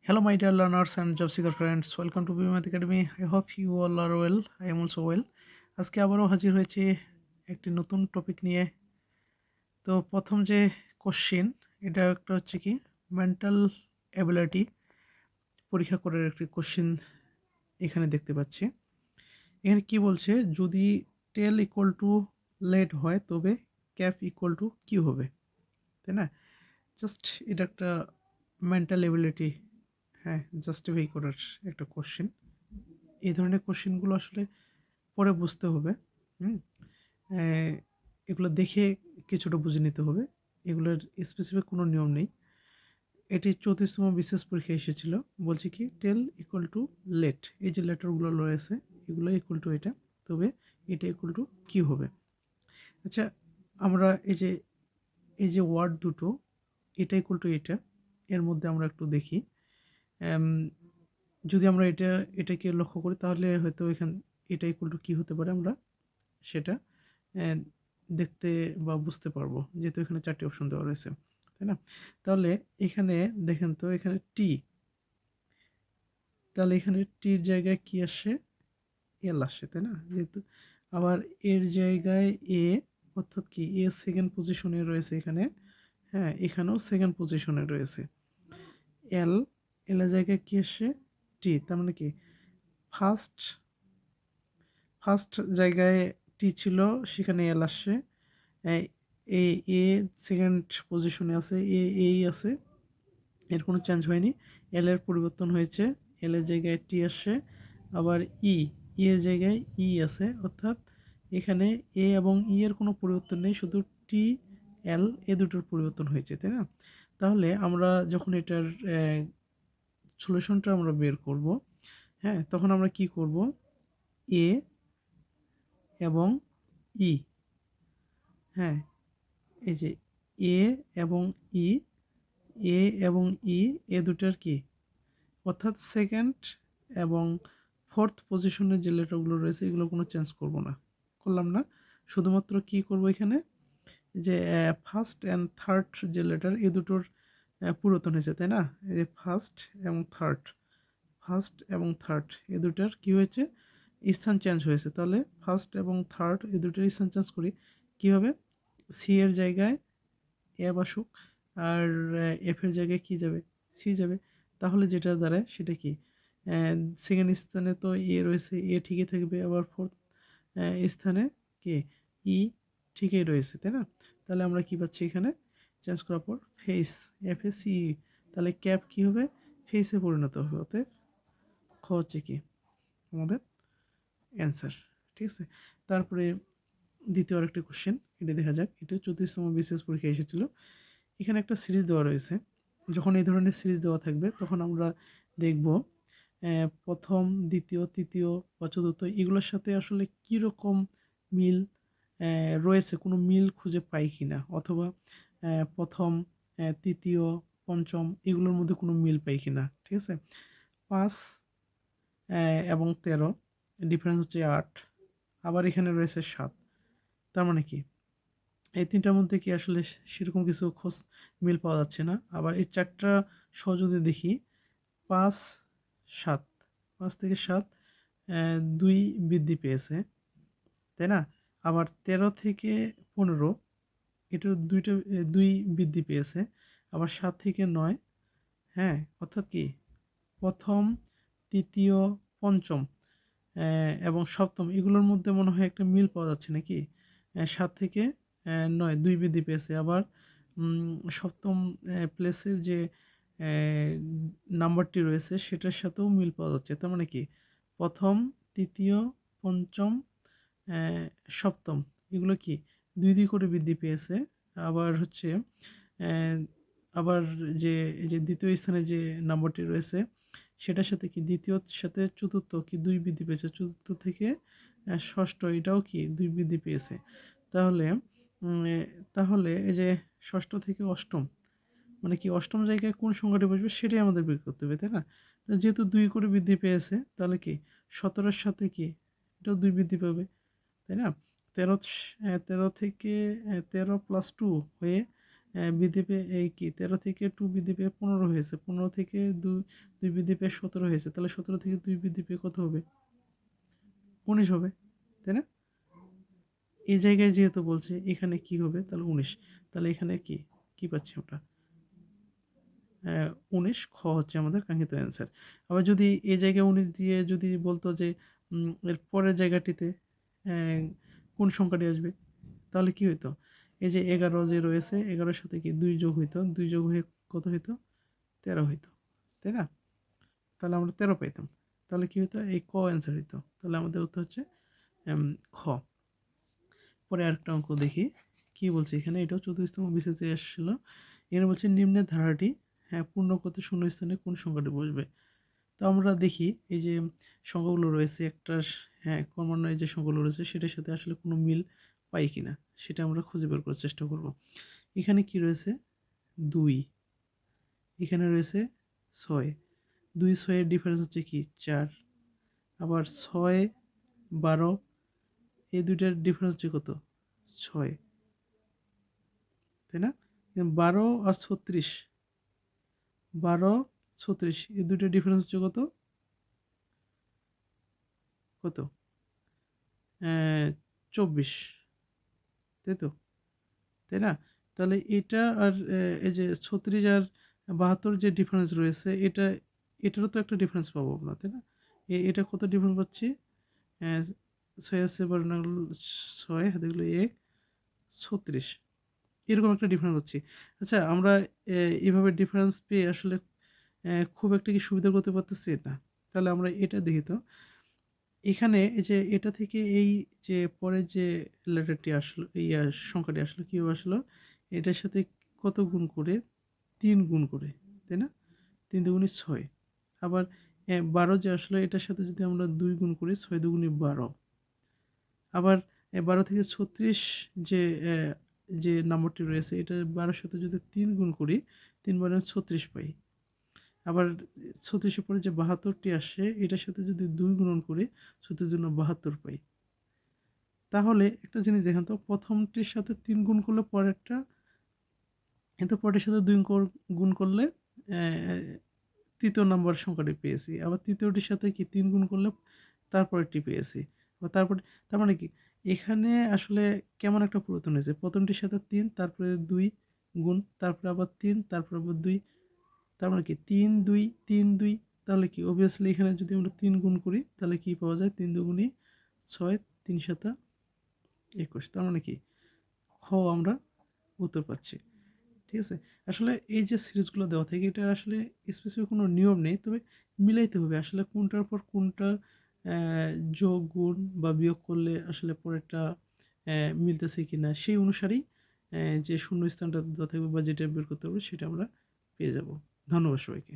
Hello, my dear learners and job seeker friends. Welcome to BMath Academy. I hope you all are well. I am also well. আজকে আবারও হাজির হয়েছি একটি নতুন topic নিয়ে। তো প্রথম যে কোশ্চেন, এটা একটা হচ্ছে কি মেন্টাল অ্যাবিলিটি পরীক্ষা করার একটি কোশ্চেন এখানে দেখতে পাচ্ছি। এখানে কি বলছে, যদি টেল ইকুয়াল টু লেট হয় তবে ক্যাপ ইকুয়াল টু কি হবে, তাই না? জাস্ট এটা একটা মেন্টাল অ্যাবিলিটি, হ্যাঁ, জাস্টিফাই করার একটা কোশ্চেন। এই ধরনের কোশ্চেনগুলো আসলে পরে বুঝতে হবে। হুম এগুলো দেখে কিছুটা বুঝে নিতে হবে। এগুলোর স্পেসিফিক কোনো নিয়ম নেই। এটি 34তম বিশেষ পরীক্ষায় এসেছিল। বলছে কি টেল ইকুয়াল টু লেট, এই যে লেটারগুলো রয়েছে এগুলো ইকুয়াল টু এটা, তবে এটা ইকুয়াল টু কি হবে। আচ্ছা, আমরা এই যে ওয়ার্ড দুটো, এটা ইকুয়াল টু এটা, এর মধ্যে আমরা একটু দেখি। যদি আমরা এটাকে লক্ষ্য করি তাহলে হয়তো এটা ইকুয়াল টু কী হতে পারে আমরা সেটা দেখতে বা বুঝতে পারবো, যেহেতু এখানে 4টি অপশন দেওয়া রয়েছে, তাই না? তাহলে এখানে দেখেন তো, এখানে টি, তাহলে এখানে টির জায়গায় কি আসে, এল আসে, তাই না? যেহেতু আবার এর জায়গায় এ, অর্থাৎ কি এ সেকেন্ড পজিশনে রয়েছে এখানে, হ্যাঁ, এখানেও সেকেন্ড পজিশনে রয়েছে। এল, এর জায়গায় কি আসে, টি, তার মানে কি ফার্স্ট ফার্স্ট জায়গায় টি ছিল, সেখানে এল আসছে। এ এ সেকেন্ড পজিশনে আছে, এই আছে, এর কোনো চেঞ্জ হয়নি। এল এর পরিবর্তন হয়েছে, এল এর জায়গায় টি আসছে। আবার এর জায়গায় আছে, অর্থাৎ এখানে এ এবং এর কোনো পরিবর্তন নেই, শুধু টি এল এ দুটোর পরিবর্তন হয়েছে, তাই না? তাহলে আমরা যখন এটার সলিউশনটা আমরা বের করব, হ্যাঁ, তখন আমরা কি করব, এ এবং ই, হ্যাঁ, এই যে এ এবং ই, এ এবং ই, এ দুটার কি, অর্থাৎ সেকেন্ড এবং ফোর্থ পজিশনের যে লেটারগুলো রয়েছে এগুলো কোনো চেঞ্জ করব না, করলাম না। শুধুমাত্র কি করব এখানে, যে ফার্স্ট অ্যান্ড থার্ড যে লেটার, এ দুটোর পরিবর্তন হয়েছে, তাই না? এই যে ফার্স্ট এবং থার্ড এ দুটার কি হয়েছে, স্থান চেঞ্জ হয়েছে। তাহলে ফার্স্ট এবং থার্ড এ দুটোর স্থান চেঞ্জ করি, কীভাবে, সি এর জায়গায় এফ আসুক, আর এফ এর জায়গায় কি যাবে, সি যাবে। তাহলে যেটা দাঁড়ায় সেটা কি, সেকেন্ড স্থানে তো এ রয়েছে, এ ঠিকই থাকবে, আবার ফোর্থ স্থানে কি ই ঠিকই রয়েছে, তাই না? তাহলে আমরা কি পাচ্ছি এখানে, চেঞ্জ করার পর ফেস, এফ এ সি, তাহলে ক্যাপ কি হবে, ফেসে পরিণত হবে। অতএব খ হচ্ছে কি আমাদের অ্যান্সার। ঠিক আছে, তারপরে দ্বিতীয় আরেকটি কোশ্চেন, এটা দেখা যাক। এটা 34তম বিশেষ পরীক্ষায় এসেছিল। এখানে একটা সিরিজ দেওয়া রয়েছে। যখন এই ধরনের সিরিজ দেওয়া থাকবে তখন আমরা দেখব প্রথম, দ্বিতীয়, তৃতীয় বা চতুর্থ এগুলোর সাথে আসলে কীরকম মিল রয়েছে, কোনো মিল খুঁজে পাই কি না, অথবা প্রথম, তৃতীয়, পঞ্চম এগুলোর মধ্যে কোনো মিল পাই কি না। ঠিক আছে, 5 এবং 13 ডিফারেন্স হচ্ছে 8, আবার এখানে রয়েছে 7। তার মানে কি এই তিনটার মধ্যে কি আসলে সেরকম কিছু খোঁজ মিল পাওয়া যাচ্ছে না। আবার এই 4টা সহ যদি দেখি, 5, 7, 5 থেকে 7 2 বৃদ্ধি পেয়েছে, তাই না? আবার 13 থেকে 15 এটার 2 বৃদ্ধি পেয়েছে। আবার 7 থেকে 9, হ্যাঁ, অর্থাৎ কি প্রথম, তৃতীয়, পঞ্চম এবং সপ্তম এগুলোর মধ্যে মনে হয় একটা মিল পাওয়া যাচ্ছে নাকি। 7 থেকে 9 2 বৃদ্ধি পেয়েছে। আবার সপ্তম প্লেসের যে নাম্বারটি রয়েছে সেটার সাথেও মিল পাওয়া যাচ্ছে। তার মানে কি প্রথম, তৃতীয়, পঞ্চম, সপ্তম এগুলো কি 2 করে বৃদ্ধি পেয়েছে। আবার হচ্ছে আবার এই যে দ্বিতীয় স্থানে যে নাম্বারটি রয়েছে সেটার সাথে কি দ্বিতীয়র সাথে চতুর্থ কি 2 বৃদ্ধি পেয়েছে, চতুর্থ থেকে ষষ্ঠ এটাও কি 2 বৃদ্ধি পেয়েছে। তাহলে তাহলে এই যে ষষ্ঠ থেকে অষ্টম, মানে কি অষ্টম জায়গায় কোন সংখ্যাটি বসবে সেটাই আমাদের বের করতে হবে, তাই না? তো যেহেতু 2 করে বৃদ্ধি পেয়েছে তাহলে কি 17-এর সাথে কি এটাও 2 বৃদ্ধি পাবে, তাই না? 13 থেকে 13 + 2 হয়ে বৃদ্ধি পেয়ে এই কি 13 থেকে 2 বৃদ্ধি পেয়ে 15 হয়েছে, 15 থেকে 2 বৃদ্ধি পেয়ে 17 হয়েছে, তাহলে 17 থেকে 2 বৃদ্ধি পেয়ে কত হবে? 19 হবে, তাই না? এই জায়গায় যেহেতু বলছে এখানে কি হবে, তাহলে 19, তাহলে এখানে কি কি পাচ্ছি আমরা? 19 খ হচ্ছে আমাদের কাঙ্ক্ষিত অ্যান্সার। আবার যদি এই জায়গায় 19 দিয়ে যদি বলতো যে এর পরের জায়গাটিতে কোন সংখ্যাটি আসবে, তাহলে কি হইতো? এই যে 11 যে রয়েছে 11-এর সাথে কি 2 যোগ হইতো, 2 যোগ হয়ে কত হইতো? 13 হইতো, তাই না? তাহলে আমরা 13 পাইতাম। তাহলে কি হইতো? এই ক অ্যান্সার হইতো। তাহলে আমাদের উত্তর হচ্ছে খ। পরে আরেকটা অঙ্ক দেখি কি বলছে এখানে, এটাও চতুর্থ বিসিএসে আসছিল। এখানে বলছে নিম্নের ধারাটি পূর্ণ করতে শূন্য স্থানে কোন সংখ্যাটি বসবে? তো আমরা দেখি এই যে সংখ্যাগুলো রয়েছে একটা ক্রমান্বয়ে যে সংখ্যাগুলো রয়েছে সেটার সাথে আসলে কোনো মিল পাই কিনা সেটা আমরা খুঁজে বের করার চেষ্টা করব। এখানে কি রয়েছে? 2, এখানে রয়েছে 6, 2 6 এর ডিফারেন্স হচ্ছে কি 4, আবার 6 12 এই দুইটার ডিফারেন্স হচ্ছে কত? 6, তাই না? 12 আর 36, 12 36 এই দুইটার ডিফারেন্স হচ্ছে কত? কত? 24, তাই তো, তাই না? তাহলে এটা আর এই যে 36 আর 72 যে ডিফারেন্স রয়েছে এটারও তো একটা ডিফারেন্স পাবো আমরা, তাই না? এটা কত ডিফারেন্স পাচ্ছি? 6 আছে 12 না 6 হাতে গেলো 1, 36 এরকম একটা ডিফারেন্স পাচ্ছি। আচ্ছা আমরা এভাবে ডিফারেন্স পেয়ে আসলে খুব একটা কি সুবিধা করতে পারতেছি না? তাহলে আমরা এটা দেখি তো। এখানে এই যে এটা থেকে এই যে পরের যে লেটারটি আসলো, সংখ্যাটি আসলো কীভাবে আসলো? এটার সাথে কত গুণ করে? 3 গুণ করে, তাই না? 3 দুগুণে 6, আবার 12 যে আসলো এটার সাথে যদি আমরা 2 গুণ করি 6 দুগুণে 12, আবার 12 থেকে 36 যে যে নম্বরটি রয়েছে এটা 12-এর সাথে যদি 3 গুণ করি 3 12 36 পাই। আবার 36-এর পরে যে 72টি আসে এটার সাথে যদি 2 গুণন করি 36 জন্য 72 পাই। তাহলে একটা জিনিস দেখেন তো, প্রথমটির সাথে 3 গুণ করলে পরেরটা, কিন্তু পরেরটার সাথে 2 গুণ করলে তৃতীয় নম্বর সংখ্যাটি পেয়েছি। আবার তৃতীয়টির সাথে কি 3 গুণ করলে তারপরেরটি পেয়েছি। আবার তার মানে কি এখানে আসলে কেমন একটা পরিবর্তন হয়েছে? প্রথমটির সাথে 3 তারপরে 2 গুণ, তারপরে আবার 3 তারপরে আবার 2, তার মানে কি 3 2 3 2, তাহলে কি obviously এখানে যদি আমরা 3 গুণ করি তাহলে কি পাওয়া যায়? 3 দুগুণে 6, 3 সাতা 21, তার মানে কি খ আমরা উত্তর পাচ্ছি। ঠিক আছে? আসলে এই যে সিরিজগুলো দেওয়া থাকে এটার আসলে স্পেসিফিক কোনো নিয়ম নেই। তবে মিলাইতে হবে আসলে কোনটার পর কোনটা অ্যা যোগ, গুণ বা বিয়োগ করলে আসলে পরেরটা মিলতেছে কিনা সেই অনুসারেই যে শূন্য স্থানটা দেওয়া থাকবে বা যেটা বের করতে হবে সেটা আমরা পেয়ে যাব। ধন্যবাদ সবাইকে।